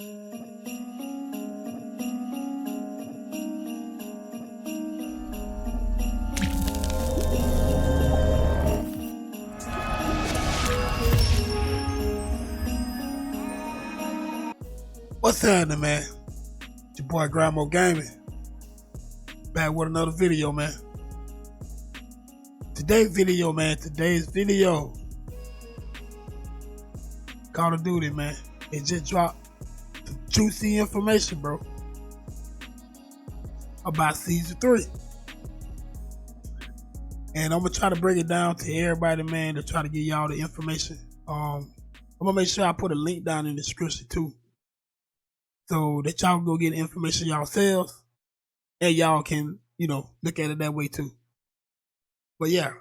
What's happening, man? It's your boy GrindMode Gaming. Back with another video, man. Today's video, Call of Duty, man. It just dropped some juicy information, bro, about Season 3. And I'm going to try to break it down to everybody, man, to try to give y'all the information. I'm going to make sure I put a link down in the description, too, so that y'all can go get the information yourselves, and y'all can, look at it that way too. But yeah,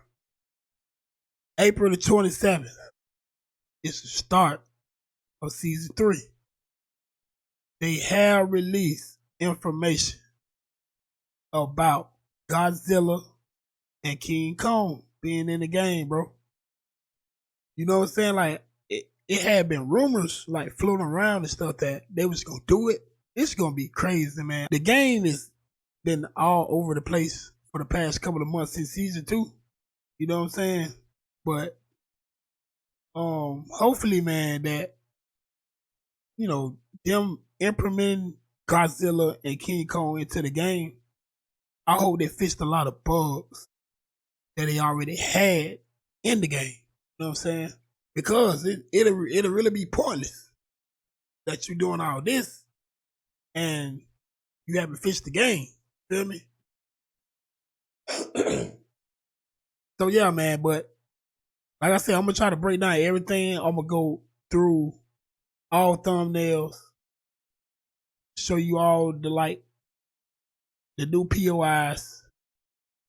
April the 27th is the start of Season 3. They have released information about Godzilla and King Kong being in the game, bro. You know what I'm saying? Like, it had been rumors, like, floating around and stuff that they was going to do it. It's going to be crazy, man. The game has been all over the place for the past couple of months since Season 2. You know what I'm saying? But, hopefully, man, that, them implementing Godzilla and King Kong into the game, I hope they fixed a lot of bugs that they already had in the game. You know what I'm saying? Because it'll really be pointless that you're doing all this and you haven't finished the game. Feel me? So yeah, man. But like I said, I'm gonna try to break down everything. I'm gonna go through all thumbnails, show you all the new POIs,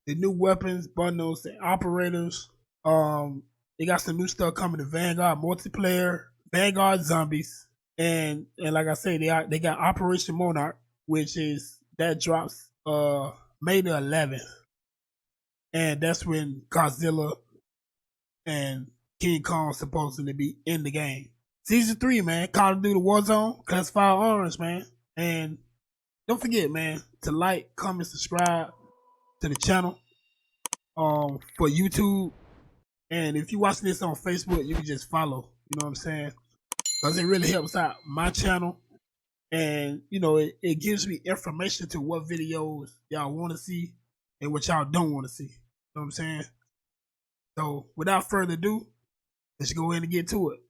the new weapons, bundles, and operators. They got some new stuff coming to Vanguard multiplayer, Vanguard zombies, and like I say, they got Operation Monarch, that drops May the 11th, and that's when Godzilla and King Kong supposedly be in the game. Season 3, man, Call of Duty Warzone, Classified Arms, man, and don't forget, man, to like, comment, subscribe to the channel for YouTube. And if you're watching this on Facebook, you can just follow. You know what I'm saying? Because it really helps out my channel. And, it gives me information to what videos y'all want to see and what y'all don't want to see. You know what I'm saying? So, without further ado, let's go ahead and get to it.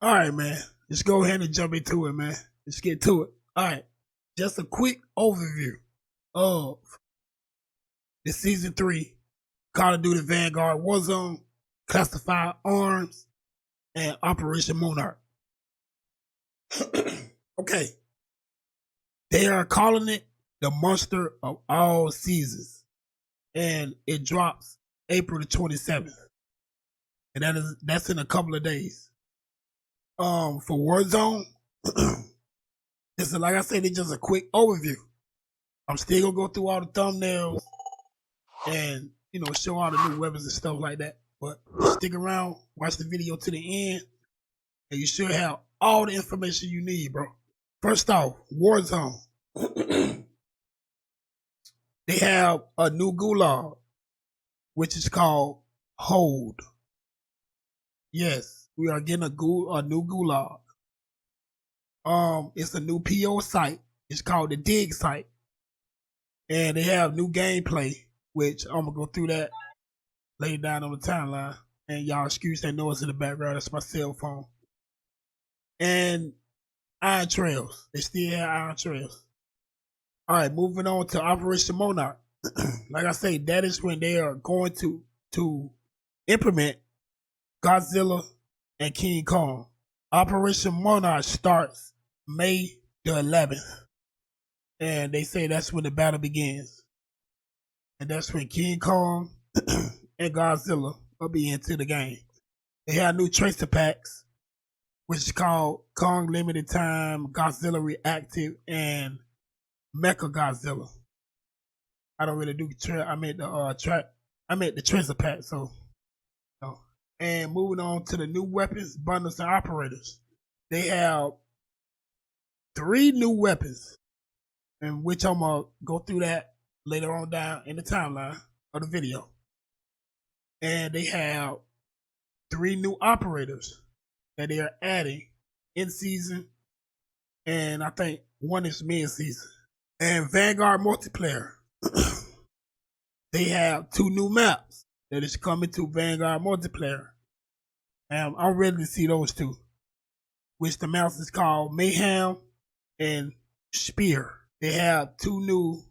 All right, man. Let's go ahead and jump into it, man. Let's get to it. All right. Just a quick overview of the Season 3 Call of Duty Vanguard Warzone, Classified Arms, and Operation Monarch. Okay. They are calling it the monster of all seasons. And it drops April the 27th. And that's in a couple of days. For Warzone, this is, like I said, it's just a quick overview. I'm still gonna go through all the thumbnails and, show all the new weapons and stuff like that. But stick around, watch the video to the end, and you should have all the information you need, bro. First off, Warzone. They have a new Gulag, which is called Hold. Yes, we are getting a new Gulag. It's a new PO site. It's called the Dig site. And they have new gameplay, which I'm gonna go through that laid down on the timeline, and y'all excuse that noise in the background. That's my cell phone. And Iron Trails. They still have Iron Trails. All right, moving on to Operation Monarch. Like I say, that is when they are going to implement Godzilla and King Kong. Operation Monarch starts May the 11th. And they say that's when the battle begins. And that's when King Kong and Godzilla will be into the game. They have new tracer packs, which is called Kong Limited Time, Godzilla Reactive, and Mecha Godzilla. I don't really do I made the tracer pack, so. And moving on to the new weapons, bundles, and operators. They have 3 new weapons, in which I'm gonna go through that later on down in the timeline of the video. And they have 3 new operators that they are adding in season, and I think one is mid season. And Vanguard multiplayer, they have 2 new maps that is coming to Vanguard multiplayer. And I'm ready to see those 2, which the maps is called Mayhem and Spear. They have 2 new,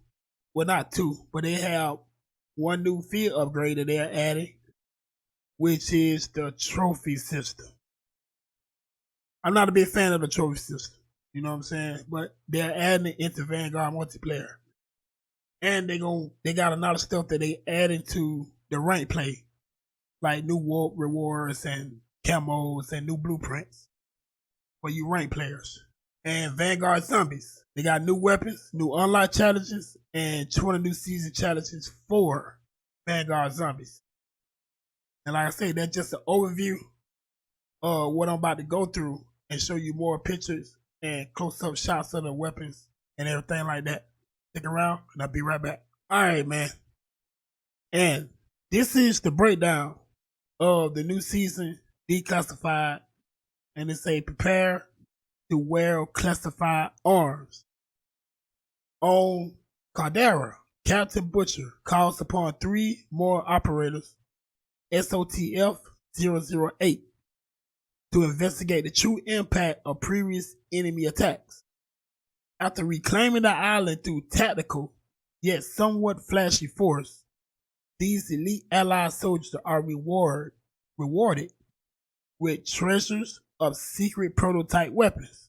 well not 2, but they have 1 new field upgrade that they're adding, which is the trophy system. I'm not a big fan of the trophy system, you know what I'm saying? But they're adding it into Vanguard multiplayer. And they got a lot of stuff that they adding to the rank play, like new warp rewards and camos and new blueprints for you rank players. And Vanguard Zombies, they got new weapons, new unlock challenges, and 20 new season challenges for Vanguard Zombies. And like I say, that's just an overview of what I'm about to go through and show you more pictures and close-up shots of the weapons and everything like that. Stick around and I'll be right back. All right, man. And this is the breakdown of the new season Declassified. And it say prepare to wear classified arms. On Caldera, Captain Butcher calls upon 3 more operators, SOTF-008, to investigate the true impact of previous enemy attacks. After reclaiming the island through tactical, yet somewhat flashy force, these elite allied soldiers are rewarded with treasures of secret prototype weapons.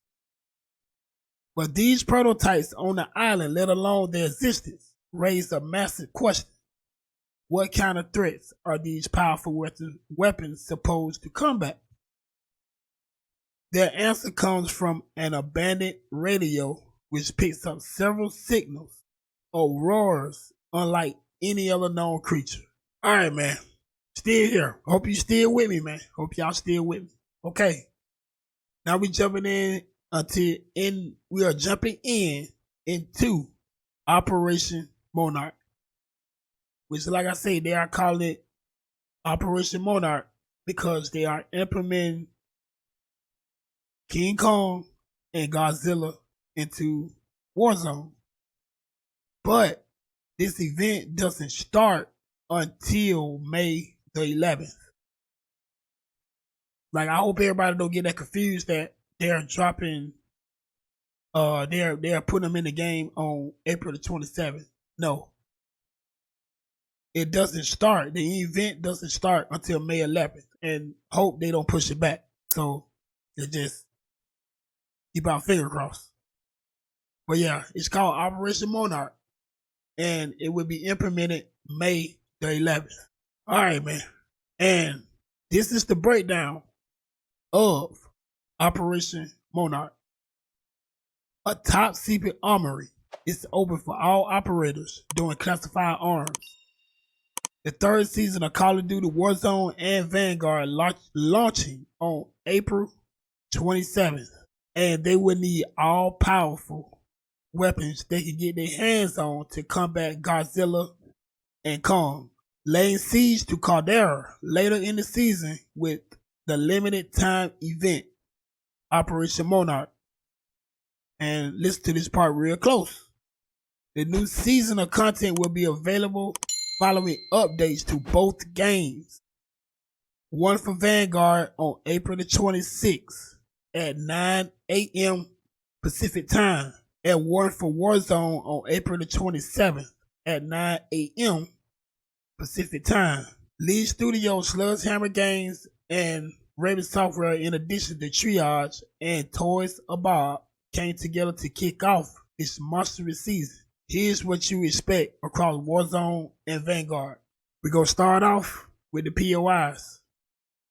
But these prototypes on the island, let alone their existence, raise a massive question. What kind of threats are these powerful weapons supposed to combat? Their answer comes from an abandoned radio which picks up several signals or roars unlike any other known creature. Alright, man. Still here. Hope you still with me, man. Hope y'all still with me. Okay. Now we jumping in we are jumping into Operation Monarch. Which, like I say, they are calling it Operation Monarch because they are implementing King Kong and Godzilla into Warzone. But this event doesn't start until May the 11th. Like, I hope everybody don't get that confused that they're dropping, they're putting them in the game on April the 27th. No. It doesn't start. The event doesn't start until May 11th. And hope they don't push it back. So, it just keep our finger crossed. But yeah, it's called Operation Monarch. And it will be implemented May the 11th. Alright, man. And this is the breakdown of Operation Monarch. A top secret armory is open for all operators doing classified arms. The 3rd season of Call of Duty Warzone and Vanguard launching on April 27th. And they will need all powerful weapons they can get their hands on to combat Godzilla and Kong. Laying siege to Caldera later in the season with the limited time event Operation Monarch. And listen to this part real close. The new season of content will be available following updates to both games. One for Vanguard on April the 26th at 9 a.m. Pacific time, and one for Warzone on April the 27th at 9 a.m. Pacific time. Lead Studio, Sledgehammer Games, and Raven Software, in addition to Triage and Toys Abob, came together to kick off this monstrous season. Here's what you expect across Warzone and Vanguard. We're going to start off with the POIs.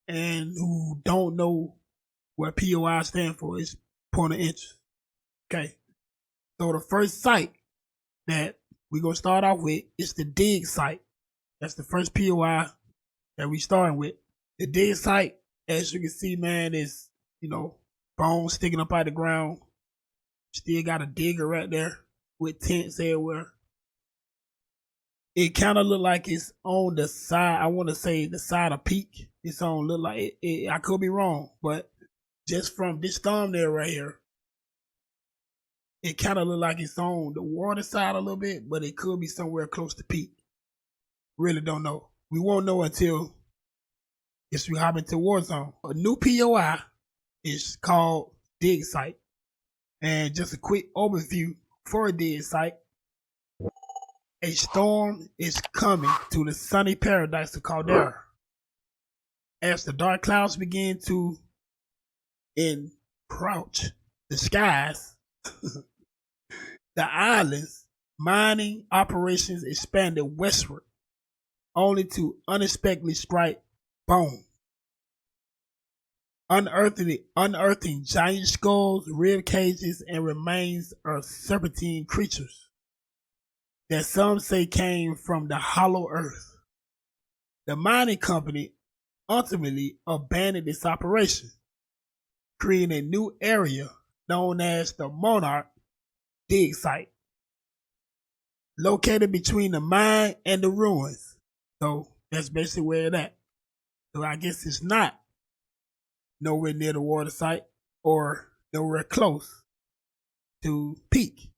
And who don't know what POI stand for, is point of interest. Okay. So the first site that we're going to start off with is the dig site. That's the first POI that we starting with. The dig site, as you can see, man, is, bones sticking up out of the ground. Still got a digger right there with tents everywhere. It kind of look like it's on the side. I want to say the side of Peak. It's on look like it. I could be wrong, but just from this thumbnail right here, it kind of look like it's on the water side a little bit, but it could be somewhere close to Peak. Really don't know. We won't know until we hop into Warzone. A new POI is called Dig Site. And just a quick overview for a dig site. A storm is coming to the sunny paradise of Caldera. As the dark clouds begin to encroach the skies, the island's mining operations expanded westward, only to unexpectedly strike bone. Unearthing giant skulls, rib cages, and remains of serpentine creatures that some say came from the hollow earth. The mining company ultimately abandoned its operation, creating a new area known as the Monarch dig site, located between the mine and the ruins. So that's basically where it's at. So I guess it's not nowhere near the water site or nowhere close to Peak.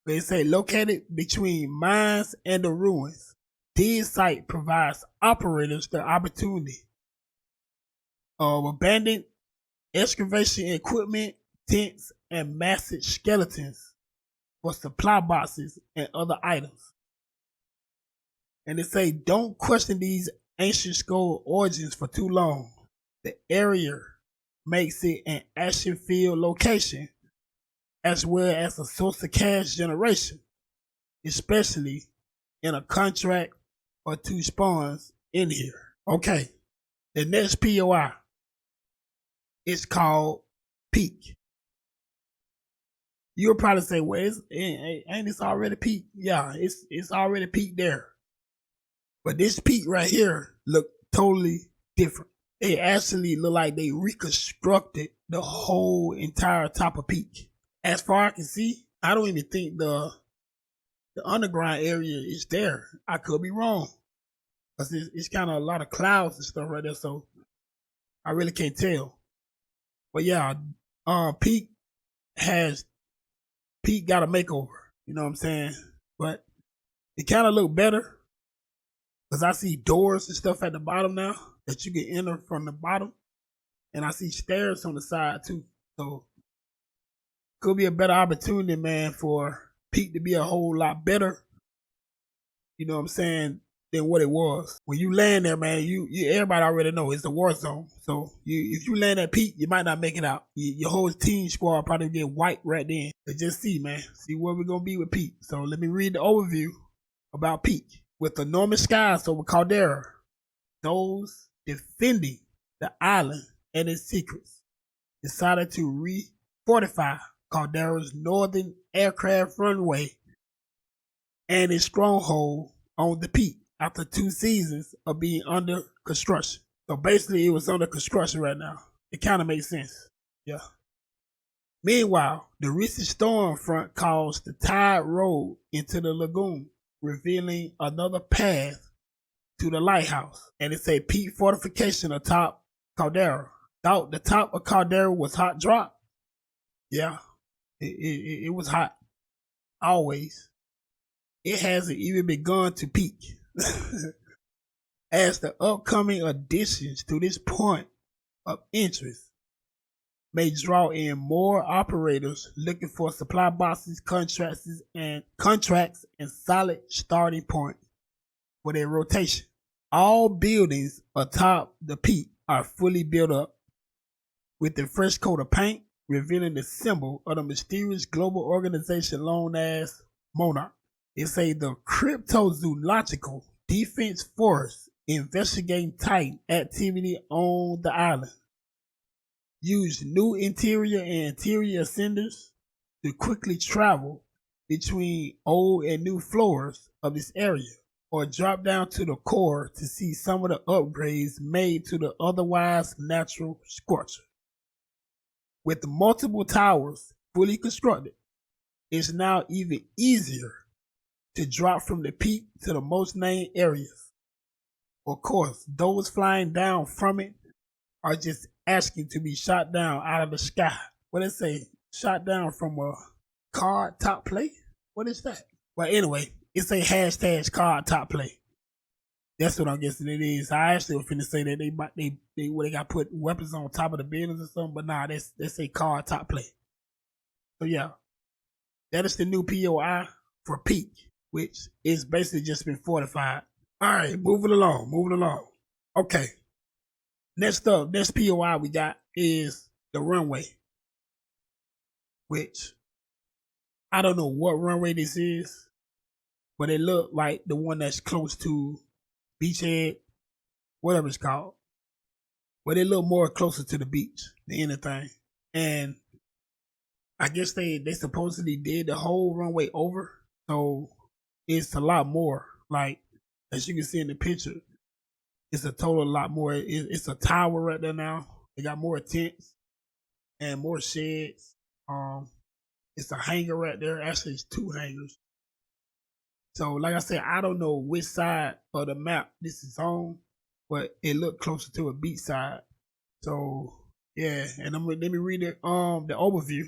They say located between mines and the ruins. This site provides operators the opportunity of abandoned excavation equipment, tents, and massive skeletons for supply boxes and other items. And they say don't question these ancient skull origins for too long. The area makes it an action-filled location as well as a source of cash generation, especially in a contract or two spawns in here. Okay, the next POI is called Peak. You'll probably say, well, ain't this already Peak? Yeah, it's already Peak there. But this Peak right here look totally different. They actually look like they reconstructed the whole entire top of Peak. As far as I can see, I don't even think the underground area is there. I could be wrong. Because it's kind of a lot of clouds and stuff right there, so I really can't tell. But yeah, Peak got a makeover. You know what I'm saying? But it kind of look better. Because I see doors and stuff at the bottom now that you can enter from the bottom. And I see stairs on the side too. So could be a better opportunity, man, for Peak to be a whole lot better. You know what I'm saying? Than what it was. When you land there, man, you everybody already know it's a war zone. So if you land at Peak, you might not make it out. Your whole team squad probably get wiped right then. But just see, man. See where we're gonna be with Peak. So let me read the overview about Peak. With enormous skies over Caldera, those defending the island and its secrets decided to refortify Caldera's northern aircraft runway and its stronghold on the Peak after 2 seasons of being under construction. So basically it was under construction right now. It kind of makes sense. Yeah. Meanwhile, the recent storm front caused the tide road into the lagoon, revealing another path to the lighthouse. And it's a peak fortification atop Caldera. Thought the top of Caldera was hot drop. Yeah, it was hot. Always. It hasn't even begun to peak. As the upcoming additions to this point of interest may draw in more operators looking for supply boxes, contracts, and solid starting point for their rotation. All buildings atop the Peak are fully built up with a fresh coat of paint, revealing the symbol of the mysterious global organization known as Monarch. It's the cryptozoological defense force investigating Titan activity on the island. Use new interior and interior ascenders to quickly travel between old and new floors of this area, or drop down to the core to see some of the upgrades made to the otherwise natural structure. With the multiple towers fully constructed, it's now even easier to drop from the peak to the most named areas. Of course, those flying down from it are just asking to be shot down out of the sky. What it say? Shot down from a card top play? What is that? Well, anyway, it's a hashtag card top play. That's what I'm guessing it is. I actually was finna say that they got put weapons on top of the buildings or something, but nah, that's a card top play. So yeah, that is the new POI for peak, which is basically just been fortified. All right, moving along. Okay, next POI we got is the runway, which I don't know what runway this is, but it looked like the one that's close to Beachhead, whatever it's called. But it looked more closer to the beach than anything. And I guess they supposedly did the whole runway over. So it's a lot more. Like, as you can see in the picture, it's a total lot more. It's a tower right there now. They got more tents and more sheds. It's a hangar right there. Actually, it's 2 hangars. So, like I said, I don't know which side of the map this is on, but it looked closer to a beach side. So, yeah, and let me read the overview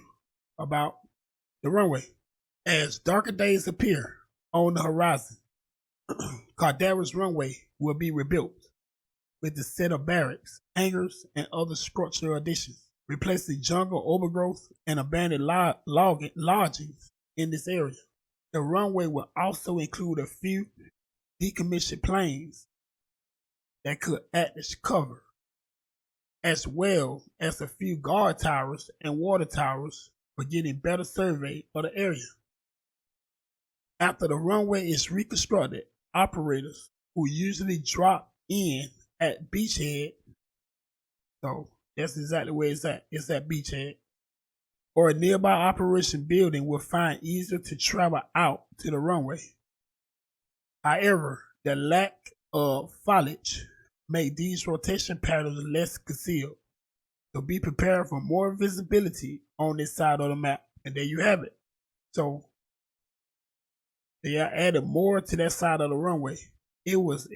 about the runway. As darker days appear on the horizon, Caldera's runway will be rebuilt with a set of barracks, hangars, and other structural additions, replacing jungle overgrowth and abandoned lodgings in this area. The runway will also include a few decommissioned planes that could act as cover, as well as a few guard towers and water towers for getting better survey of the area. After the runway is reconstructed, operators who usually drop in at Beachhead, so that's exactly where it's at. It's at Beachhead, or a nearby operation building will find easier to travel out to the runway. However, the lack of foliage make these rotation patterns less concealed. So be prepared for more visibility on this side of the map. And there you have it. So they added more to that side of the runway. It was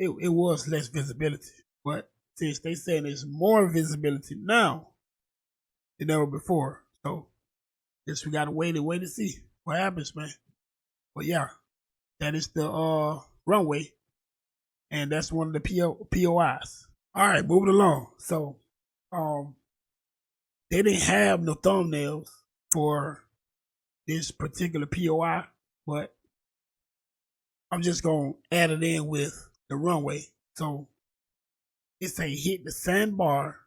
less visibility. But since they saying there's more visibility now than ever before. So guess we gotta wait to see what happens, man. But yeah, that is the runway, and that's one of the POIs. All right, moving along. So, they didn't have no thumbnails for this particular POI, but I'm just gonna add it in with the runway. So it's a hit the sandbar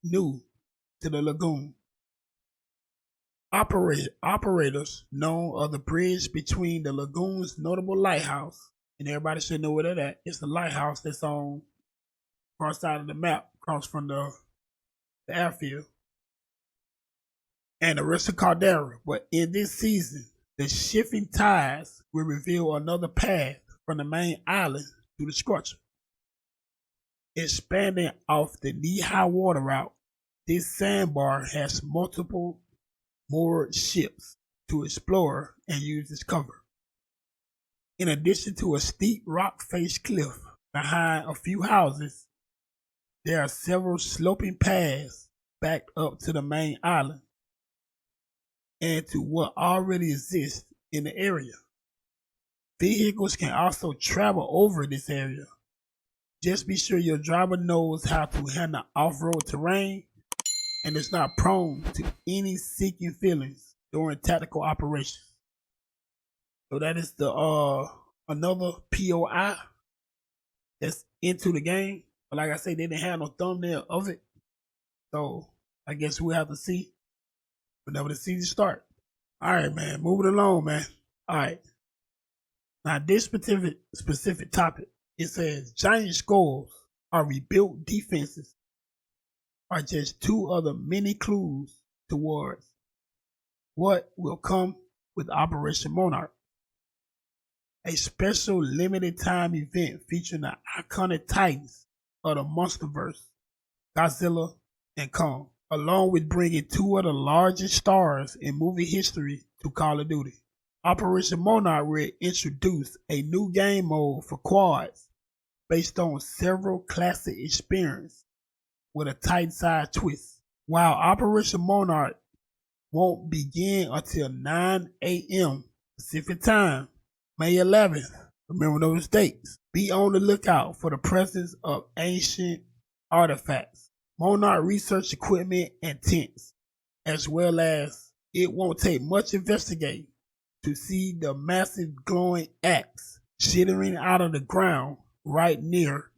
new to the lagoon. Operators known of the bridge between the lagoon's notable lighthouse, and everybody should know where that at. It's the lighthouse that's on far side of the map, across from the airfield, and the rest of Caldera. But in this season, the shifting tides will reveal another path from the main island to the structure. Expanding off the knee-high water route, this sandbar has multiple moored ships to explore and use as cover. In addition to a steep rock-faced cliff behind a few houses, there are several sloping paths back up to the main island and to what already exists in the area. Vehicles can also travel over this area. Just be sure your driver knows how to handle off-road terrain and is not prone to any sinking feelings during tactical operations. So that is the another POI that's into the game. But like I said, they didn't have no thumbnail of it. So I guess we'll have to see whenever the season starts. All right, man. Moving along, man. All right. Now this specific topic, it says giant skulls are rebuilt defenses are just two other many clues towards what will come with Operation Monarch, a special limited time event featuring the iconic titans of the Monsterverse, Godzilla and Kong. along with bringing two of the largest stars in movie history to Call of Duty. Operation Monarch will introduce a new game mode for quads based on several classic experiences with a tight side twist. While Operation Monarch won't begin until 9 a.m. Pacific time, May 11th. Remember those dates. Be on the lookout for the presence of ancient artifacts, Monarch research equipment, and tents, as well as it won't take much investigating to see the massive glowing axe jittering out of the ground right near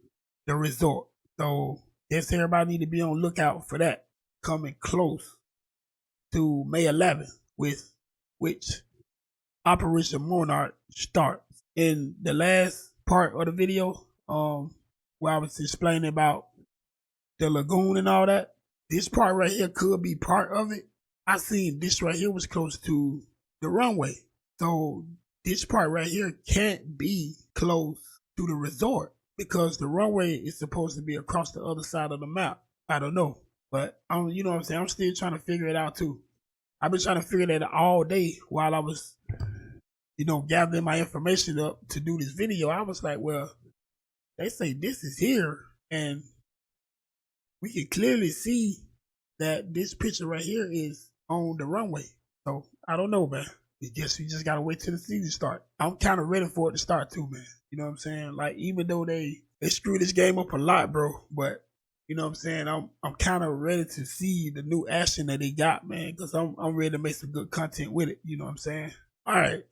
the resort. So guess everybody need to be on the lookout for that coming close to May 11th, with which Operation Monarch starts. In the last part of the video, where I was explaining about the lagoon and all that, this part right here could be part of it. I seen this right here was close to the runway. So this part right here can't be close to the resort because the runway is supposed to be across the other side of the map. I don't know. But you know what I'm saying? I'm still trying to figure it out too. I've been trying to figure that out all day while I was, gathering my information up to do this video. I was like, well, they say this is here, and we can clearly see that this picture right here is on the runway. So I don't know, man. I guess we just gotta wait till the season start. I'm kind of ready for it to start too, man. You know what I'm saying? Like, even though they screwed this game up a lot, bro, but you know what I'm saying? I'm kind of ready to see the new action that they got, man, because I'm ready to make some good content with it. You know what I'm saying? All right,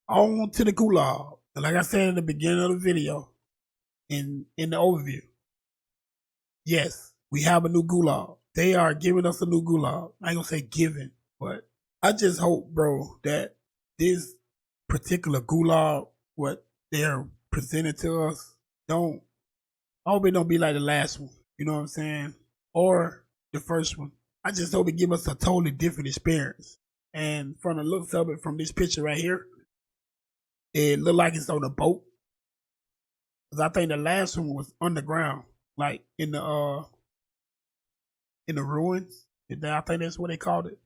on to the Gulag. Like I said in the beginning of the video, in the overview, yes, we have a new Gulag. They are giving us a new Gulag. I ain't gonna say giving, but I just hope, bro, that this particular Gulag, what they're presenting to us, I hope it don't be like the last one. You know what I'm saying? Or the first one. I just hope it give us a totally different experience. And from the looks of it, from this picture right here, it looked like it's on a boat. Cause I think the last one was underground, like in the ruins. I think that's what they called it.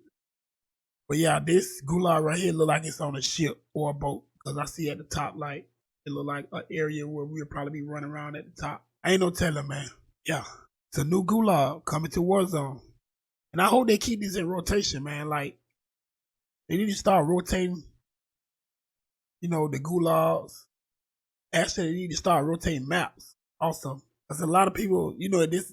But yeah, this Gulag right here look like it's on a ship or a boat. Cause I see at the top, like, it look like an area where we'll probably be running around at the top. Ain't no telling, man. Yeah, it's a new Gulag coming to Warzone. And I hope they keep these in rotation, man. Like, they need to start rotating, the Gulags. Actually, they need to start rotating maps also. Because a lot of people, this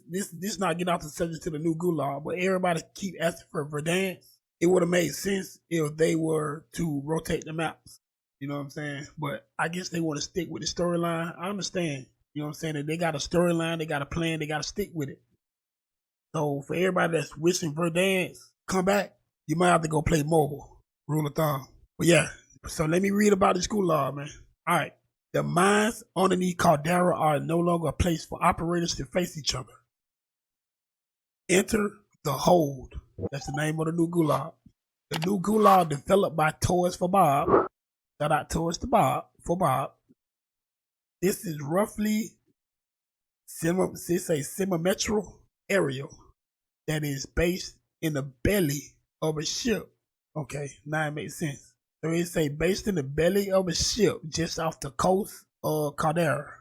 not getting off the subject to the new Gulag, but everybody keep asking for Verdansk. It would have made sense if they were to rotate the maps. You know what I'm saying? But I guess they want to stick with the storyline. I understand. You know what I'm saying? That they got a storyline, they got a plan, they got to stick with it. So for everybody that's wishing Verdansk come back, you might have to go play mobile. Rule of thumb. But yeah, so let me read about this Gulag, man. All right. The mines underneath Caldera are no longer a place for operators to face each other. Enter the Hold. That's the name of the new Gulag. The new Gulag developed by Toys for Bob. Shout out Toys for Bob. This is roughly a symmetrical area that is based in the belly of a ship. Okay, now it makes sense. So it's based in the belly of a ship just off the coast of Caldera,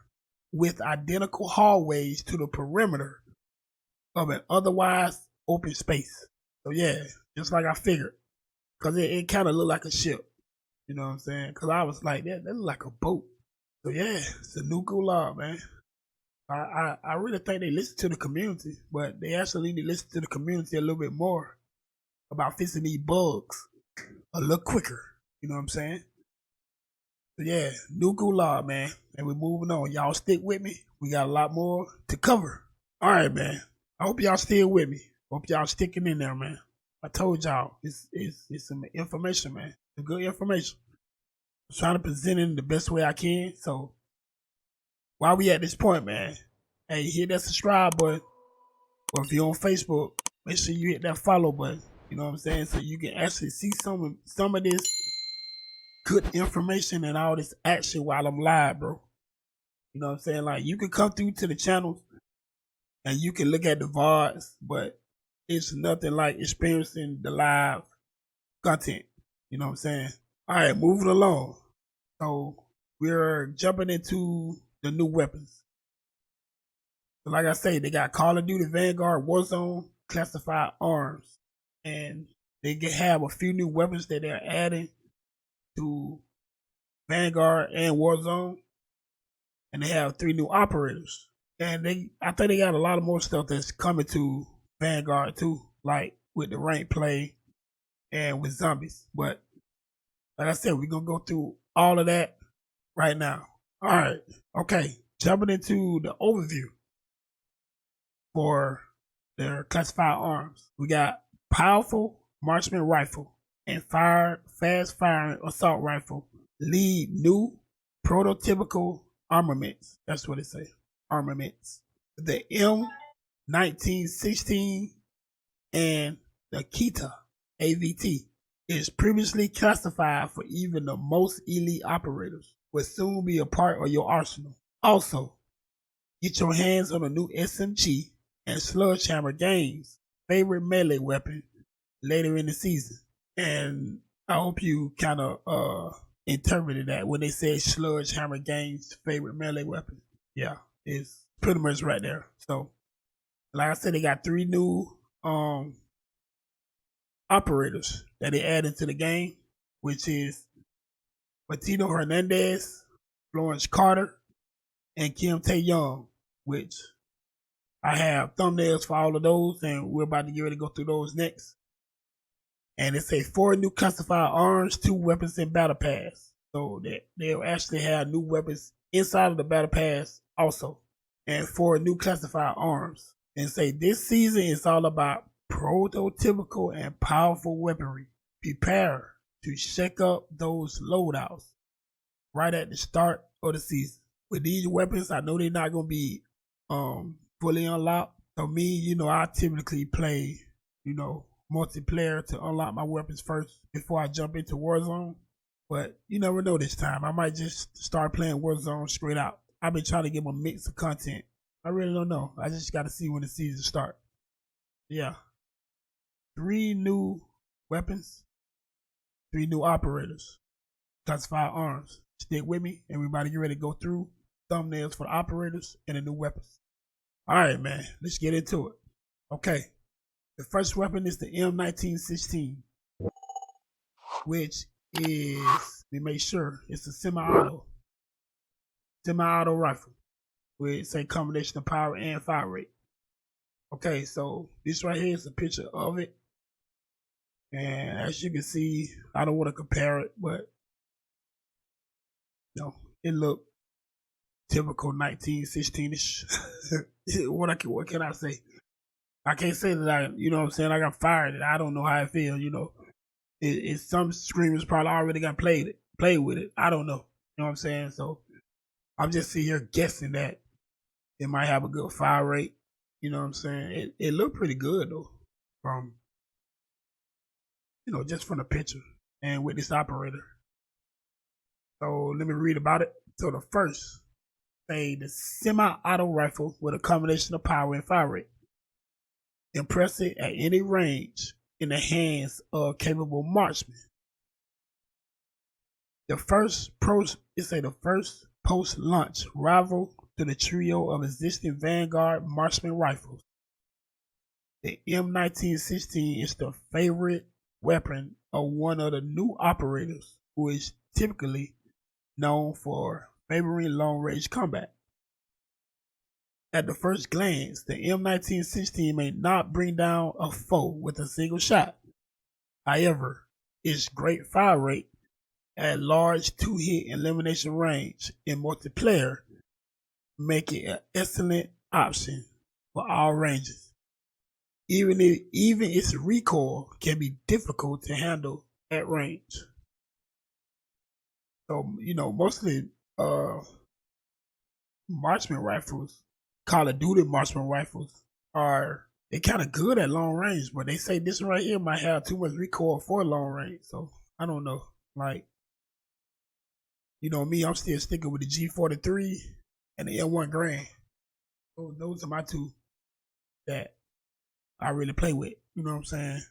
with identical hallways to the perimeter of an otherwise open space. So yeah, just like I figured, because it kind of looked like a ship. You know what I'm saying? Because I was like, that looked like a boat. So yeah, it's a new Gulag, man. I really think they listen to the community, but they actually need to listen to the community a little bit more about fixing these bugs a little quicker. You know what I'm saying? So yeah, new Gulag, man. And we're moving on. Y'all stick with me. We got a lot more to cover. All right, man. I hope y'all still with me. Hope y'all sticking in there, man. I told y'all, it's some information, man. Some good information. I'm trying to present it in the best way I can. So while we at this point, man, hey, hit that subscribe button. Or if you're on Facebook, make sure you hit that follow button. You know what I'm saying? So you can actually see some of this good information and all this action while I'm live, bro. You know what I'm saying? Like, you can come through to the channels and you can look at the VODs, but it's nothing like experiencing the live content. You know what I'm saying? All right, moving along. So we're jumping into the new weapons. So like I say, they got Call of Duty Vanguard, Warzone, classified arms, and they have a few new weapons that they're adding to Vanguard and Warzone, and they have 3 new operators. And I think they got a lot of more stuff that's coming to Vanguard too, like with the rank play and with zombies. But like I said, we're gonna go through all of that right now. All right, okay, jumping into the overview for their classified arms. We got powerful marksman rifle and fast firing assault rifle lead new prototypical armaments. That's what it says. Armaments. The M1916 and the Nikita AVT is previously classified for even the most elite operators, will soon be a part of your arsenal. Also, get your hands on a new SMG and Sledgehammer Games favorite melee weapon later in the season. And I hope you kind of interpreted that when they said Sledgehammer Games favorite melee weapon. Yeah, it's pretty much right there. So, like I said, they got 3 new operators that they added to the game, which is Martino Hernandez, Florence Carter, and Kim Tae-young, which I have thumbnails for all of those, and we're about to get ready to go through those next. And it's a 4 new classified arms, 2 weapons in Battle Pass. So they'll actually have new weapons inside of the Battle Pass also. And 4 new classified arms. And say this season is all about prototypical and powerful weaponry. Prepare to shake up those loadouts right at the start of the season. With these weapons, I know they're not going to be fully unlocked. So me, I typically play, multiplayer to unlock my weapons first before I jump into Warzone. But you never know this time. I might just start playing Warzone straight out. I've been trying to get a mix of content. I really don't know. I just got to see when the season starts. Yeah. 3 new weapons, 3 new operators, classified arms. Stick with me. Everybody get ready to go through thumbnails for the operators and the new weapons. All right, man. Let's get into it. Okay. The first weapon is the M1916, which is, let me make sure, it's a semi-auto rifle with a combination of power and fire rate. Okay, so this right here is a picture of it. And as you can see, I don't want to compare it, but it looked typical 1916-ish. What can I say? I can't say that I got fired. I don't know how I feel, It's some screamers probably already got played with it. I don't know. You know what I'm saying? So I'm just sitting here guessing that it might have a good fire rate. You know what I'm saying? It looked pretty good though, from just from the picture and with this operator. So let me read about it. So the first, the semi-auto rifle with a combination of power and fire rate. Impressive at any range in the hands of capable marksmen. The first post-launch rival to the trio of existing Vanguard marksman rifles. The M1916 is the favorite weapon of one of the new operators, who is typically known for favoring long-range combat. At the first glance, the M1916 may not bring down a foe with a single shot. However, its great fire rate at large 2-hit elimination range in multiplayer make it an excellent option for all ranges. Even its recoil can be difficult to handle at range. So, mostly marksman rifles, Call of Duty marksman rifles, they kind of good at long range, but they say this right here might have too much recoil for long range. So I don't know. Like, me, I'm still sticking with the G43 and the M1 Grand. Those are my 2 that I really play with. You know what I'm saying?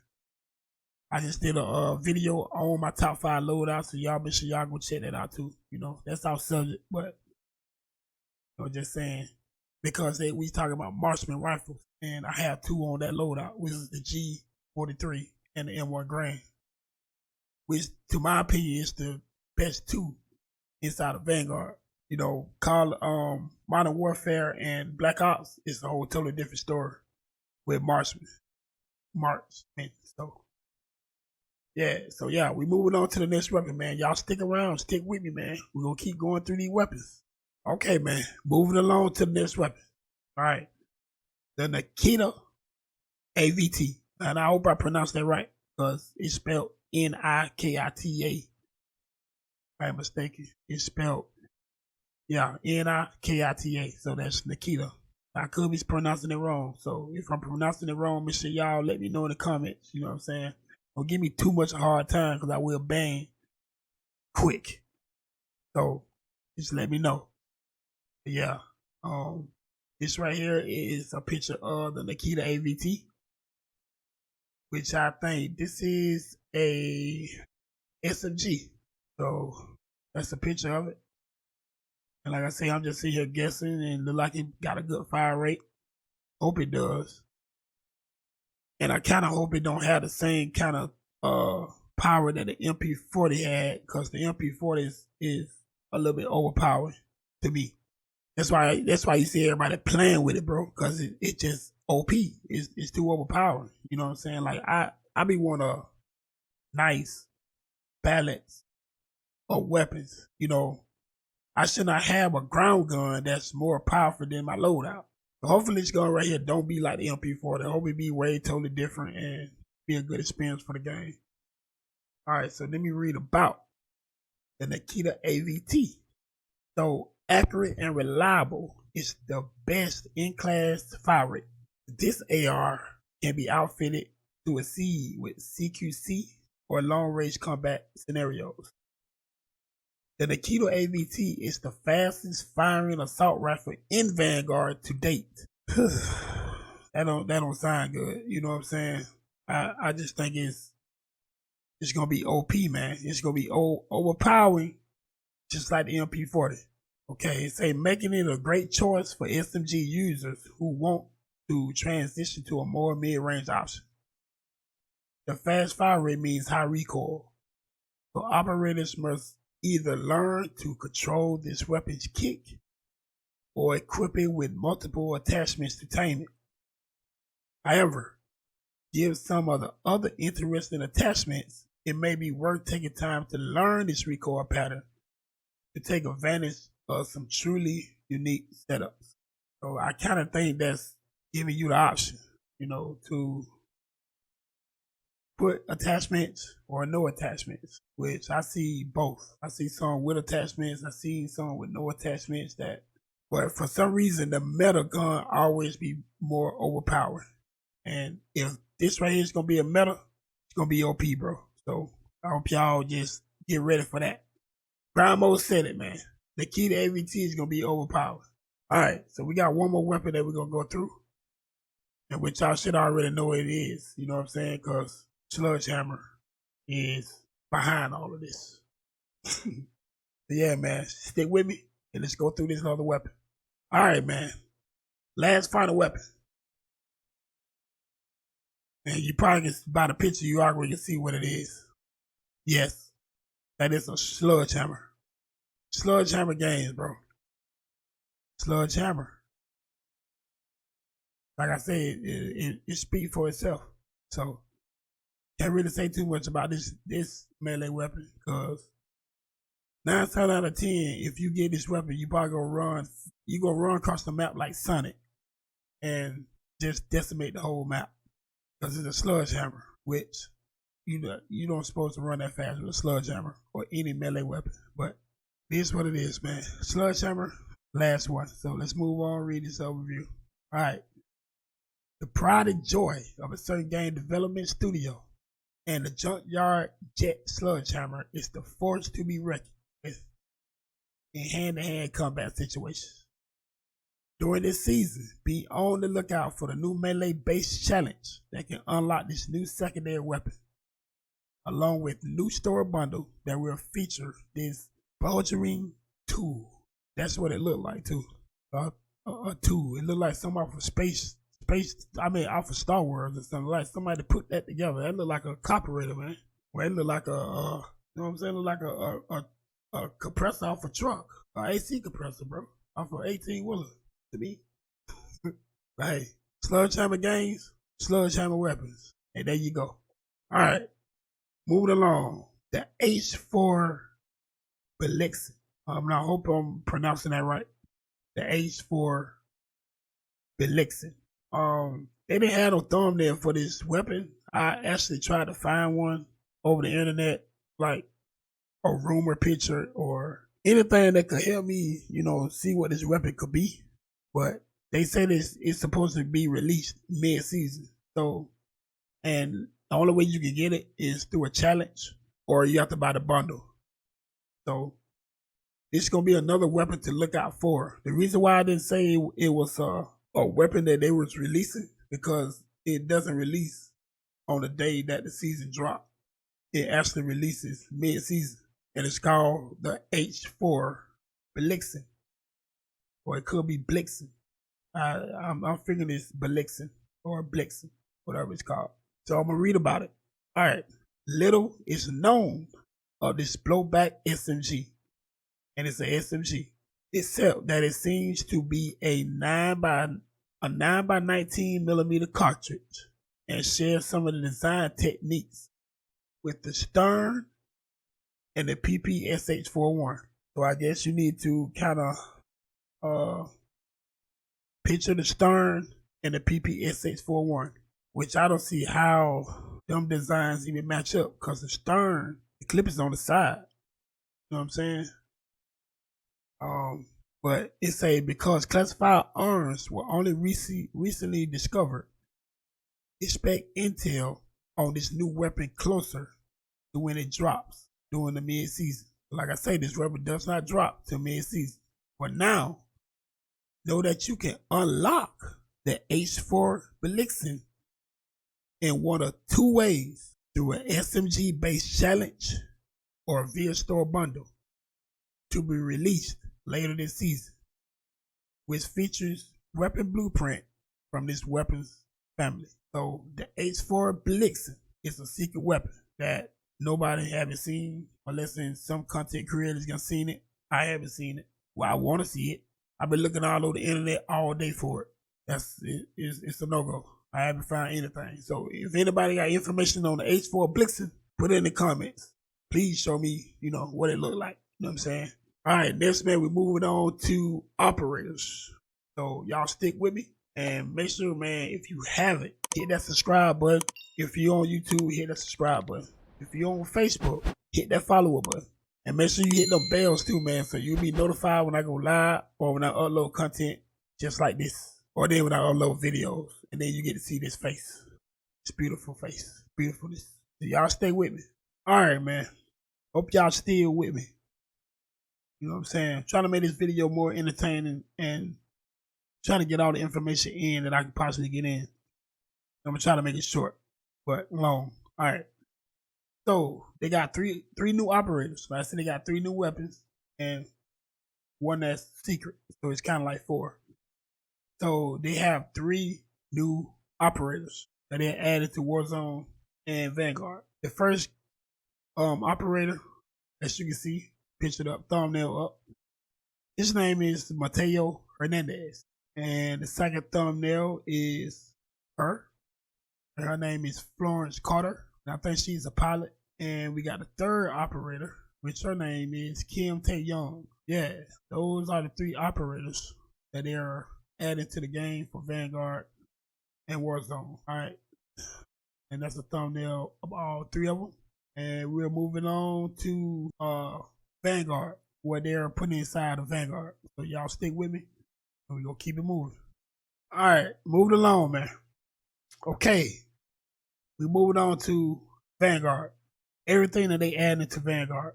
I just did a video on my top 5 loadouts, so y'all make sure y'all go check that out too. You know, that's our subject, but I'm just saying because we talking about marksman rifles, and I have 2 on that loadout, which is the G43 and the M1 Grand, which to my opinion is the best 2 inside of Vanguard. You know, Modern Warfare and Black Ops is a whole totally different story with marksman. So yeah, we moving on to the next weapon, man. Y'all stick around, stick with me, man. We're gonna keep going through these weapons. Okay, man. Moving along to the next weapon. All right. The Nikita AVT. And I hope I pronounced that right, because it's spelled Nikita. If I'm mistaken. It's spelled Nikita. So that's Nikita. I could be pronouncing it wrong. So if I'm pronouncing it wrong, make sure y'all let me know in the comments. You know what I'm saying? Don't give me too much a hard time, because I will bang quick. So just let me know. Yeah. This right here is a picture of the Nikita AVT, which I think this is a SMG. So that's a picture of it. And like I say, I'm just sitting here guessing, and look like it got a good fire rate. Hope it does. And I kind of hope it don't have the same kind of power that the MP40 had, because the MP40 is a little bit overpowered to me. That's why you see everybody playing with it, bro, because it just OP. It's too overpowered. You know what I'm saying? Like I be want a nice balance of weapons. You know, I should not have a ground gun that's more powerful than my loadout. So hopefully this gun right here don't be like the MP40. I hope it be way totally different and be a good experience for the game. All right, so let me read about the Nikita AVT. So accurate and reliable is the best in-class fire rate. This AR can be outfitted to exceed with CQC or long-range combat scenarios. The Nikita AVT is the fastest firing assault rifle in Vanguard to date. that don't sound good. You know what I'm saying? I just think it's gonna be OP, man. It's gonna be overpowering, just like the MP40. Okay, it say making it a great choice for SMG users who want to transition to a more mid-range option. The fast fire rate means high recoil, so operators must either learn to control this weapon's kick or equip it with multiple attachments to tame it. However, given some of the other interesting attachments, it may be worth taking time to learn this recoil pattern to take advantage of some truly unique setups. So I kind of think that's giving you the option, you know, to put attachments or no attachments, which I see both. I see some with attachments, I see some with no attachments, but for some reason the meta gun always be more overpowered. And if this right here is gonna be a meta, it's gonna be OP, bro. So I hope y'all just get ready for that. GrindMode said it, man. The key to AVT is gonna be overpowered. Alright, so we got one more weapon that we're gonna go through, and which y'all should already know what it is, you know what I'm saying? Because Sledgehammer is behind all of this. Yeah, man, stick with me and let's go through this other weapon. Alright, man. Last final weapon. And you probably can, by the picture you already can see what it is. Yes, that is a Sledgehammer. Sledgehammer games, bro. Sledgehammer. Like I said, it speaks for itself. So can't really say too much about this melee weapon, because 9 times out of 10, if you get this weapon, you probably gonna run across the map like Sonic and just decimate the whole map, because it's a Sledgehammer, which you don't supposed to run that fast with a Sledgehammer or any melee weapon. But it is what it is, man. Sledgehammer, last one. So let's move on, read this overview. All right. The pride and joy of a certain game development studio and the Junkyard Jet Sledgehammer is the force to be reckoned with in hand-to-hand combat situations. During this season, be on the lookout for the new melee-based challenge that can unlock this new secondary weapon, along with new store bundle that will feature this bulging tool. That's what it looked like too. A tool. It looked like something off of off of Star Wars or something. Like somebody put that together. That looked like a carburetor, man. Well, it looked like you know what I'm saying? It looked like a compressor off a truck, a AC compressor, bro, off of 18-wheeler to me. Hey, Sledgehammer games, Sledgehammer weapons. And there you go. All right, moving along. The H4 Blitzen. I hope I'm pronouncing that right. The H4 Blitzen. They didn't have no thumbnail for this weapon. I actually tried to find one over the internet, like a rumor picture or anything that could help me, see what this weapon could be. But they say this is supposed to be released mid-season. So, and the only way you can get it is through a challenge or you have to buy the bundle. So, it's going to be another weapon to look out for. The reason why I didn't say it was a weapon that they was releasing, because it doesn't release on the day that the season drops. It actually releases mid-season, and it's called the H4 Blitzen, or it could be Blitzen. I'm figuring it's Blitzen or Blitzen, whatever it's called. So I'm gonna read about it. All right, little is known of this blowback SMG, and it's a SMG, except that it seems to be a 9 by 19 millimeter cartridge, and shares some of the design techniques with the stern and the PPSH41. So I guess you need to kind of picture the stern and the PPSH41, which I don't see how them designs even match up, because the stern, the clip is on the side. You know what I'm saying? But it say because classified arms were only recently discovered, expect intel on this new weapon closer to when it drops during the mid-season. Like I say, this weapon does not drop till mid-season. But now, know that you can unlock the H4 Blitzen in one of two ways: through an SMG-based challenge or via store bundle, to be released later this season, which features weapon blueprint from this weapons family. So the H4 Blitzen is a secret weapon that nobody haven't seen, unless in some content creators have seen it. I haven't seen it. Well, I want to see it. I've been looking all over the internet all day for it. It's a no-go. I haven't found anything. So if anybody got information on the H4 Blitzen, put it in the comments. Please show me, what it looked like. You know what I'm saying? All right, next, man, we're moving on to operators. So y'all stick with me and make sure, man, if you haven't, hit that subscribe button. If you're on YouTube, hit that subscribe button. If you're on Facebook, hit that follow button. And make sure you hit them bells too, man, so you'll be notified when I go live or when I upload content just like this. Or then when I upload videos, and then you get to see this face. This beautiful face. Beautifulness. So y'all stay with me. All right, man. Hope y'all still with me. You know what I'm saying? Trying to make this video more entertaining and trying to get all the information in that I can possibly get in. I'm going to try to make it short, but long. All right. So they got three new operators. Like I said, they got 3 new weapons and one that's secret. So it's kind of like 4. So they have 3 new operators that they added to Warzone and Vanguard. The first operator, as you can see, pictured up, thumbnail up, his name is Mateo Hernandez. And the second thumbnail is her. And her name is Florence Carter. And I think she's a pilot. And we got the third operator, which her name is Kim Tae-young. Yeah, those are the 3 operators that they are adding to the game for Vanguard and Warzone. All right. And that's the thumbnail of all 3 of them. And we're moving on to Vanguard, what they're putting inside of Vanguard. So y'all stick with me, and we're going to keep it moving. All right, moving along, man. Okay, we're moving on to Vanguard. Everything that they add into Vanguard.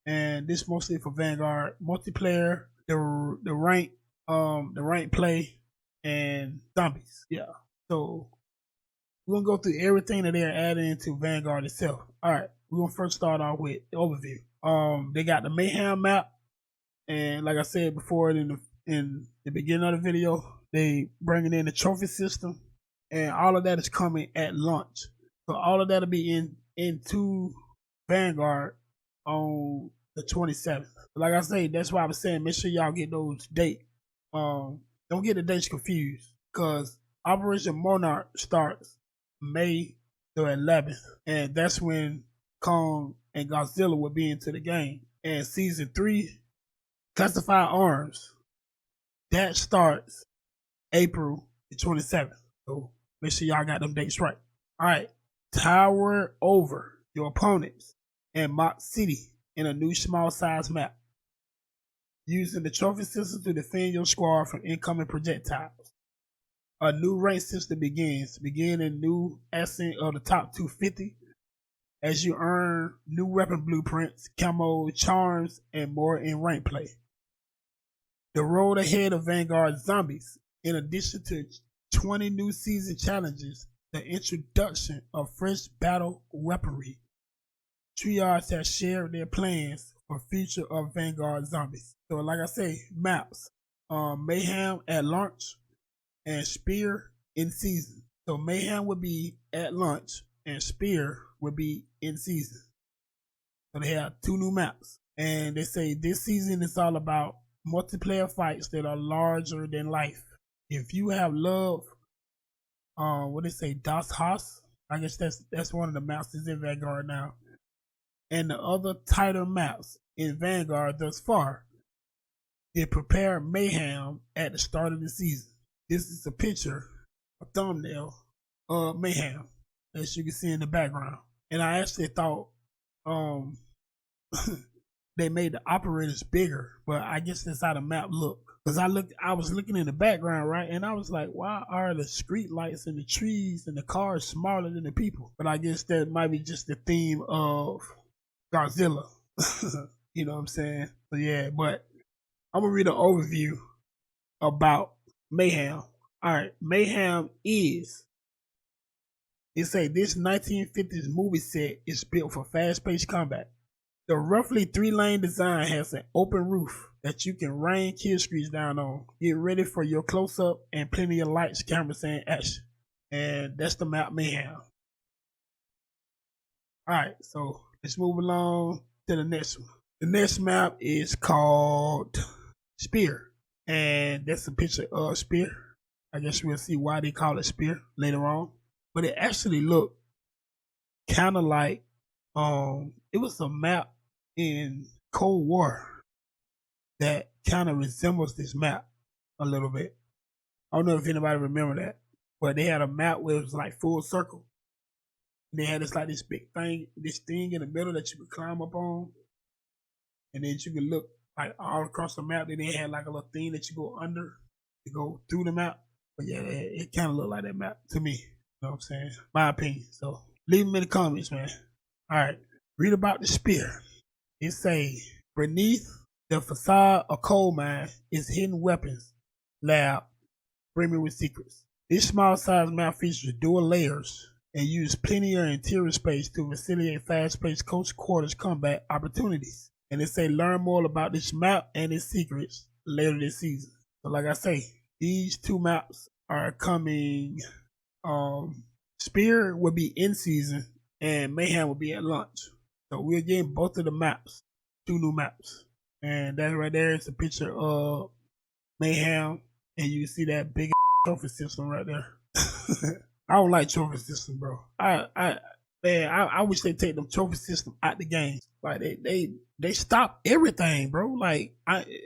And this mostly for Vanguard multiplayer, the rank the rank play, and zombies. Yeah. So we're gonna go through everything that they're adding into Vanguard itself. All right, we're gonna first start off with the overview. They got the Mayhem map, and like I said before in the beginning of the video, they bringing in the trophy system, and all of that is coming at launch. So all of that'll be into Vanguard on the 27th. Like I say, that's why I was saying make sure y'all get those dates. Don't get the dates confused, because Operation Monarch starts May the 11th, and that's when Kong and Godzilla will be into the game. And Season 3, Classified Arms, that starts April the 27th. So make sure y'all got them dates right. All right, tower over your opponents and Mach City in a new small size map, using the trophy system to defend your squad from incoming projectiles. A new rank system begins. Begin a new ascent of the top 250 as you earn new weapon blueprints, camo, charms, and more in rank play. The road ahead of Vanguard zombies, in addition to 20 new season challenges, the introduction of fresh battle weaponry. Triage has shared their plans for future of Vanguard zombies. So like I say, maps, Mayhem at launch and Spear in season. So Mayhem would be at launch and Spear would be in season. So they have 2 new maps. And they say this season is all about multiplayer fights that are larger than life. If you have love, what they say, Das Haus, I guess that's one of the maps that's in Vanguard now. And the other tighter maps in Vanguard thus far, they prepare Mayhem at the start of the season. This is a picture, a thumbnail of Mayhem, as you can see in the background. And I actually thought they made the operators bigger, but I guess that's how the map looked. Because I was looking in the background, right, and I was like, why are the street lights and the trees and the cars smaller than the people? But I guess that might be just the theme of Godzilla. You know what I'm saying? So yeah, but I'm gonna read an overview about Mayhem. Alright, Mayhem is, it say this 1950s movie set is built for fast-paced combat. The roughly 3-lane design has an open roof that you can rain kill streaks down on. Get ready for your close-up and plenty of lights, cameras, and action. And that's the map Mayhem. Alright, so let's move along to the next one. The next map is called Spear. And that's a picture of Spear. I guess we'll see why they call it Spear later on. But it actually looked kind of like, it was a map in Cold War that kind of resembles this map a little bit. I don't know if anybody remember that, but they had a map where it was like full circle. And they had this like this big thing, this thing in the middle that you could climb up on, and then you could look like all across the map. Then they had like a little thing that you go under to go through the map. But yeah, it kind of looked like that map to me. You know what I'm saying? My opinion. So leave them in the comments, man. All right, read about the Spear. It say, beneath the facade of coal mine is hidden weapons lab brimming with secrets. This small size map features dual layers and use plenty of interior space to facilitate fast-paced close quarters combat opportunities. And it say learn more about this map and its secrets later this season. So like I say, these 2 maps are coming. Spear will be in season and Mayhem will be at launch. So we're getting both of the maps, 2 new maps. And that right there is a picture of Mayhem, and you see that big trophy system right there. I don't like trophy system, bro. I wish they take them trophy system out the game. Like they stop everything, bro. Like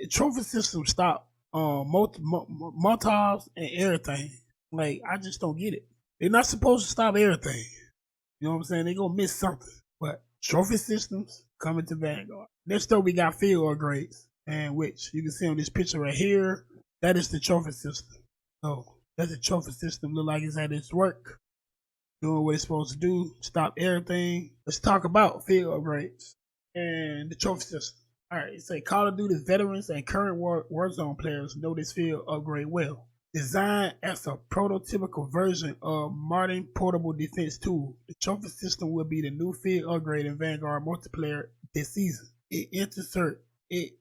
trophy system stop motovs and everything. Like I just don't get it. They're not supposed to stop everything. You know what I'm saying? They gonna miss something. But trophy systems coming to Vanguard. Next up, we got field upgrades, and which you can see on this picture right here. That is the trophy system. So that's the trophy system. Look like it's at its work, doing what it's supposed to do. Stop everything. Let's talk about field upgrades and the trophy system. Alright, it say Call of Duty veterans and current Warzone players know this field upgrade well. Designed as a prototypical version of modern portable defense tool, the trophy system will be the new field upgrade in Vanguard multiplayer this season. It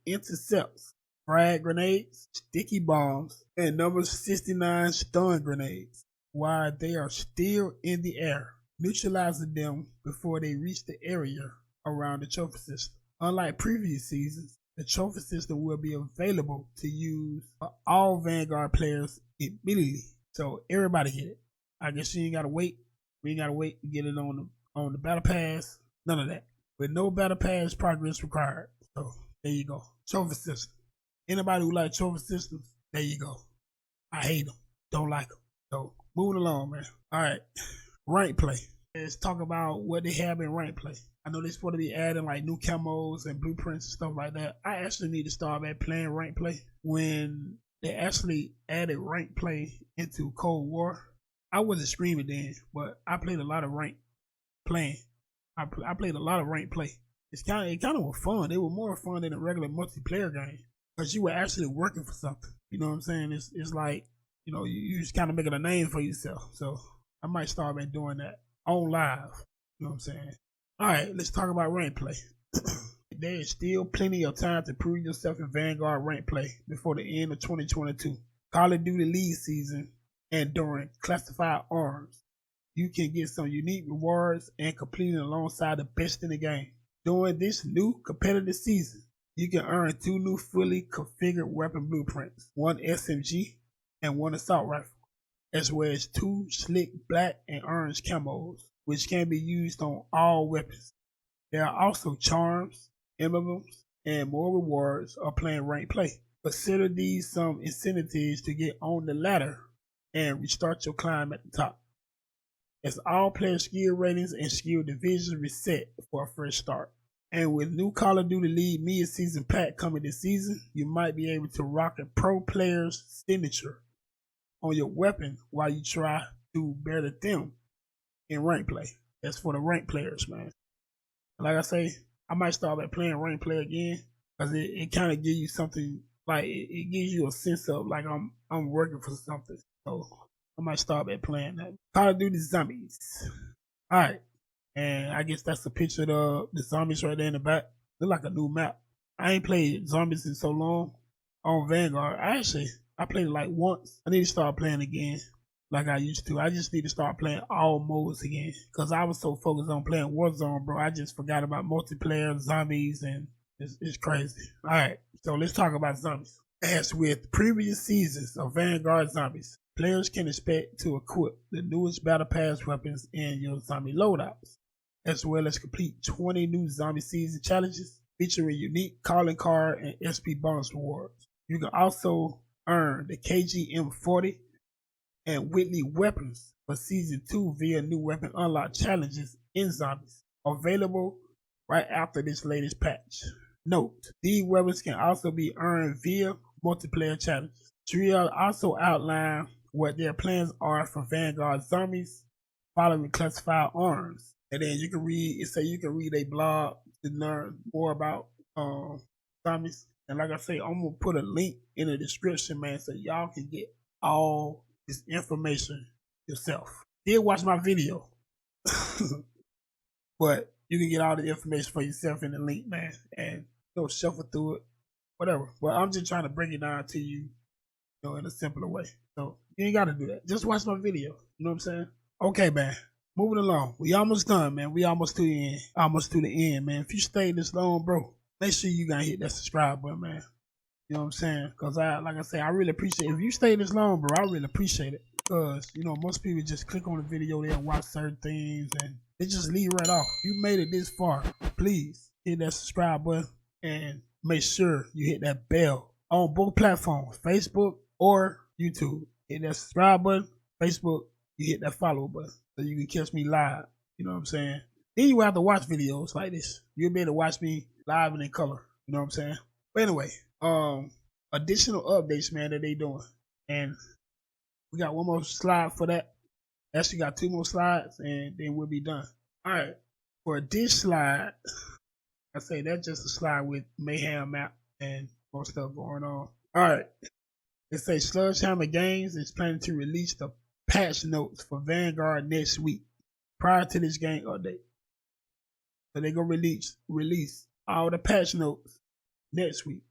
intercepts frag grenades, sticky bombs, and number 69 stun grenades while they are still in the air, neutralizing them before they reach the area around the trophy system. Unlike previous seasons, the trophy system will be available to use for all Vanguard players immediately. So everybody get it. I guess you ain't gotta wait. We ain't gotta wait to get it on the battle pass. None of that. With no battle pass progress required. So there you go. Trophy system. Anybody who like trophy systems, there you go. I hate them. Don't like them. So moving along, man. Alright. Rank play. Let's talk about what they have in rank play. I know they're supposed to be adding like new camos and blueprints and stuff like that. I actually need to start back playing rank play. When they actually added rank play into Cold War, I wasn't streaming then, but I played a lot of rank playing. I played a lot of rank play. It kind of was fun. It was more fun than a regular multiplayer game because you were actually working for something. You know what I'm saying? It's like, you know, you just kind of making a name for yourself. So I might start back doing that on live. You know what I'm saying? All right, let's talk about rank play. There is still plenty of time to prove yourself in Vanguard rank play before the end of 2022. Call of Duty League season and during classified arms, you can get some unique rewards and completing alongside the best in the game. During this new competitive season, you can earn 2 new fully configured weapon blueprints, 1 SMG and 1 assault rifle, as well as 2 slick black and orange camos, which can be used on all weapons. There are also charms, emblems, and more rewards of playing ranked play. Consider these some incentives to get on the ladder and restart your climb at the top, as all player skill ratings and skill divisions reset for a fresh start. And with new Call of Duty League mid-season pack coming this season, you might be able to rock a pro player's signature on your weapon while you try to better them in rank play. That's for the rank players, man. Like I say, I might start by playing rank play again because it kind of gives you something, like it gives you a sense of like I'm working for something. So I might start by playing that. Call of Duty Zombies. All right, and I guess that's a picture of the zombies right there in the back. Look like a new map. I ain't played zombies in so long on Vanguard. I played it like once. I need to start playing again like I used to. I just need to start playing all modes again because I was so focused on playing Warzone, bro. I just forgot about multiplayer, zombies, and it's crazy. All right, so let's talk about zombies. As with previous seasons of Vanguard Zombies, players can expect to equip the newest Battle Pass weapons in your zombie loadouts, as well as complete 20 new zombie season challenges featuring unique calling card and SP bonus rewards. You can also earn the KGM40 and Whitley weapons for Season 2 via new weapon unlock challenges in Zombies, available right after this latest patch. Note, these weapons can also be earned via multiplayer challenges. Trio also outline what their plans are for Vanguard Zombies following classified arms. And then you can read a blog to learn more about zombies. And like I say, I'm gonna put a link in the description, man, so y'all can get all this information yourself. Did watch my video, but you can get all the information for yourself in the link, man, and go shuffle through it, whatever. But I'm just trying to bring it down to you, in a simpler way. So you ain't gotta do that. Just watch my video. You know what I'm saying? Okay, man. Moving along. We almost done, man. We almost to the end. Almost to the end, man. If you stayed this long, bro, make sure you gotta hit that subscribe button, man. You know what I'm saying? Because like I say, I really appreciate it. If you stay this long, bro, I really appreciate it. Because, most people just click on the video, they'll watch certain things, and they just leave right off. You made it this far. Please hit that subscribe button and make sure you hit that bell on both platforms, Facebook or YouTube. Hit that subscribe button, Facebook, you hit that follow button so you can catch me live. You know what I'm saying? Then you will have to watch videos like this. You'll be able to watch me live and in color. You know what I'm saying? But anyway, additional updates, man, that they doing. And we got one more slide for that. Actually got 2 more slides and then we'll be done. All right. For this slide, I say that's just a slide with Mayhem map and more stuff going on. Alright. It says Sledgehammer Games is planning to release the patch notes for Vanguard next week, prior to this game update. So they're gonna release all the patch notes next week.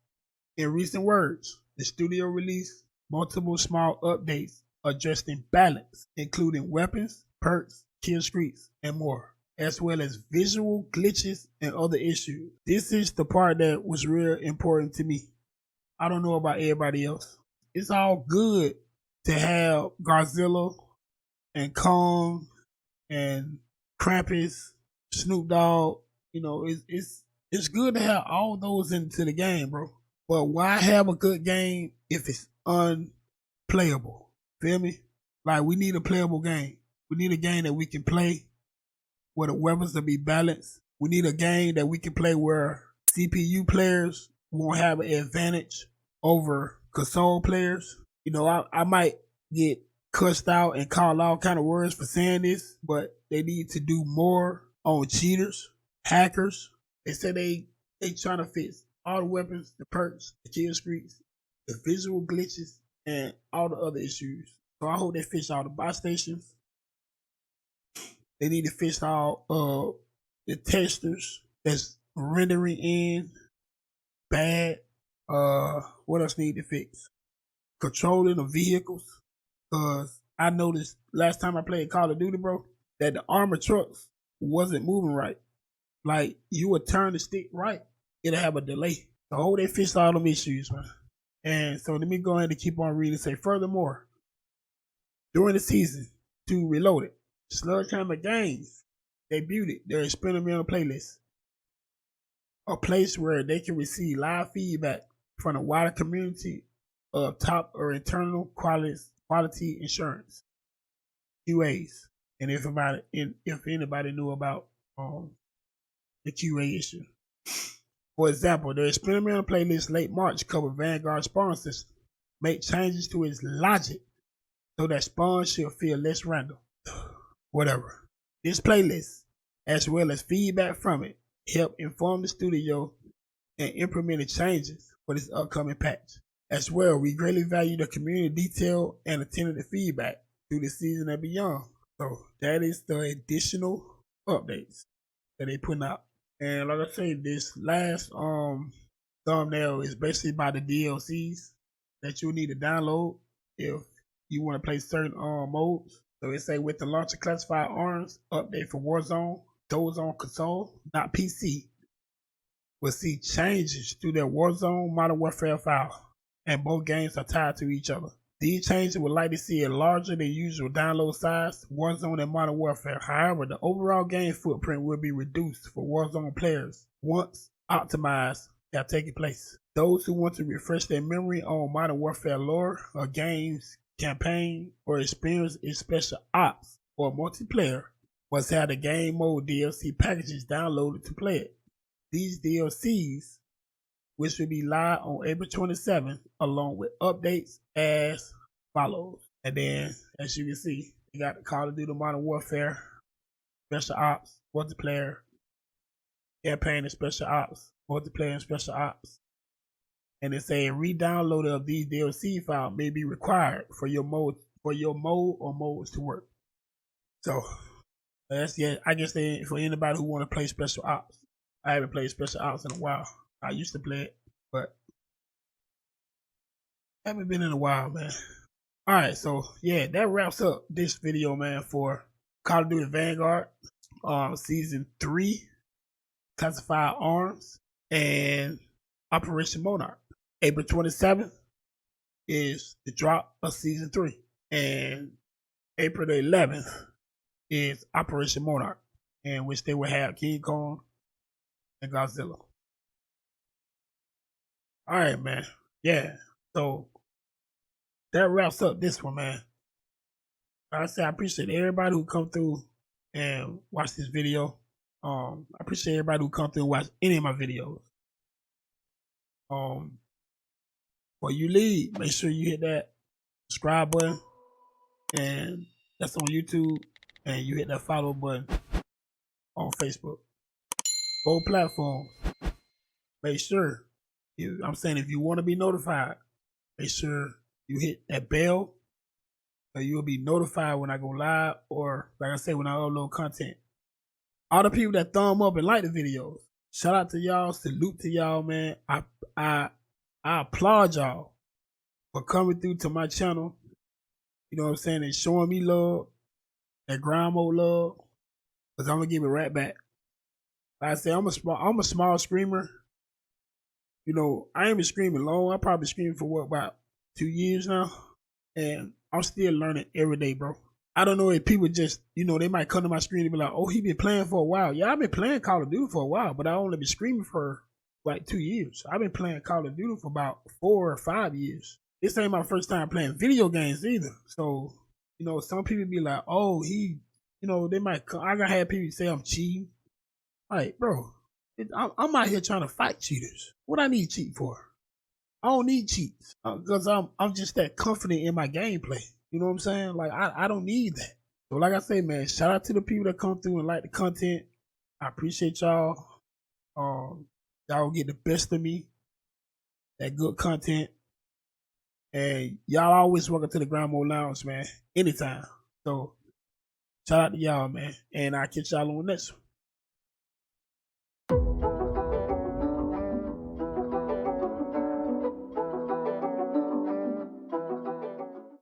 In recent words, the studio released multiple small updates adjusting balance, including weapons, perks, kill streaks, and more, as well as visual glitches and other issues. This is the part that was real important to me. I don't know about everybody else. It's all good to have Godzilla and Kong and Krampus, Snoop Dogg. You know, it's good to have all those into the game, bro. But why have a good game if it's unplayable? Feel me? Like, we need a playable game. We need a game that we can play where the weapons will be balanced. We need a game that we can play where CPU players won't have an advantage over console players. You know, I might get cussed out and called all kind of words for saying this, but they need to do more on cheaters, hackers. They say they trying to fix all the weapons, the perks, the kill streaks, the visual glitches, and all the other issues. So I hope they fix all the buy stations. They need to fix all the testers that's rendering in bad. What else need to fix? Controlling the vehicles. Cause I noticed last time I played Call of Duty, bro, that the armored trucks wasn't moving right. Like, you would turn the stick right, it'll have a delay. So I hope they fix all them issues, man. And so let me go ahead and keep on reading. Say, furthermore, during the season 2 Reloaded, Sledgehammer Games debuted their experimental playlist, a place where they can receive live feedback from the wider community of top or internal quality assurance QAs. And if anybody knew about the QA issue. For example, the experimental playlist late March covered Vanguard spawn system, make changes to its logic so that spawns should feel less random. Whatever. This playlist, as well as feedback from it, helped inform the studio and implemented changes for this upcoming patch. As well, we greatly value the community detail and attentive feedback through the season and beyond. So that is the additional updates that they putting out. And like I say, this last thumbnail is basically by the DLCs that you need to download if you want to play certain modes. So it say, with the launch of Classified Arms update for Warzone, those on console, not PC, will see changes to their Warzone Modern Warfare file, and both games are tied to each other. These changes would like to see a larger than usual download size, Warzone and Modern Warfare. However, the overall game footprint will be reduced for Warzone players once optimized have taken place. Those who want to refresh their memory on Modern Warfare lore or games, campaign, or experience in special ops or multiplayer must have the game mode DLC packages downloaded to play it. These DLCs, which will be live on April 27th, along with updates as follows. And then, as you can see, you got the Call of Duty Modern Warfare, Special Ops, Multiplayer, Campaign and Special Ops, Multiplayer and Special Ops. And it's a re-download of these DLC files may be required for your mode or modes to work. So that's, yeah, I guess for anybody who want to play Special Ops. I haven't played Special Ops in a while. I used to play it, but haven't been in a while, man. Alright, so yeah, that wraps up this video, man, for Call of Duty Vanguard, Season 3, Classified Arms, and Operation Monarch. April 27th is the drop of Season 3, and April the 11th is Operation Monarch, in which they will have King Kong and Godzilla. Alright, man. Yeah. So that wraps up this one, man. Like I said, I appreciate everybody who come through and watch this video. I appreciate everybody who come through and watch any of my videos. Before you leave, make sure you hit that subscribe button, and that's on YouTube, and you hit that follow button on Facebook. Both platforms. make sure, I'm saying if you want to be notified, make sure you hit that bell so you'll be notified when I go live or, like I said, when I upload content. All the people that thumb up and like the videos, shout out to y'all, salute to y'all, man. I applaud y'all for coming through to my channel. You know what I'm saying? And showing me love, that GrindMode love, because I'm going to give it right back. Like I said, I'm a small streamer. You know, I ain't been streaming long. I probably streamed for what, about 2 years now? And I'm still learning every day, bro. I don't know if people just, you know, they might come to my screen and be like, oh, he been playing for a while. Yeah, I've been playing Call of Duty for a while, but I only been streaming for like 2 years. I've been playing Call of Duty for about 4 or 5 years. This ain't my first time playing video games either. So, you know, some people be like, oh, he, you know, they might come. I gotta have people say I'm cheating. Like, bro, I'm out here trying to fight cheaters. What I need cheat for? I don't need cheats because I'm just that confident in my gameplay. You know what I'm saying? Like, I don't need that. So like I say, man, shout out to the people that come through and like the content. I appreciate y'all. Y'all get the best of me. That good content. And y'all always welcome to the GrindMode Lounge, man. Anytime. So shout out to y'all, man. And I'll catch y'all on the next one.